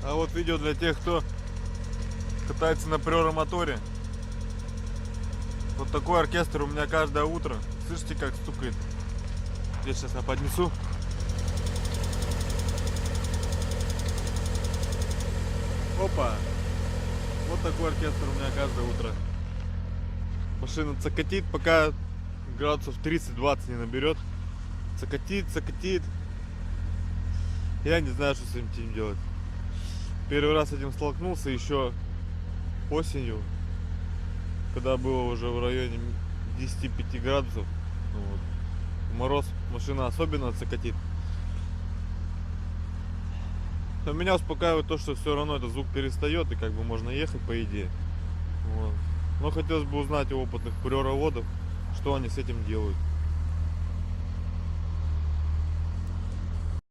А вот видео для тех, кто катается на моторе. Вот такой оркестр у меня каждое утро. Слышите, как стукает? Я сейчас поднесу. Опа! Вот такой оркестр у меня каждое утро. Машина цокотит, пока градусов 30-20 не наберет. Цокотит, цокотит. Я не знаю, что с этим делать. Первый раз с этим столкнулся еще осенью, когда было уже в районе 10-5 градусов. Вот. Мороз, машина особенно цокотит. Но меня успокаивает то, что все равно этот звук перестает и как бы можно ехать по идее. Вот. Но хотелось бы узнать у опытных курьероводов, что они с этим делают.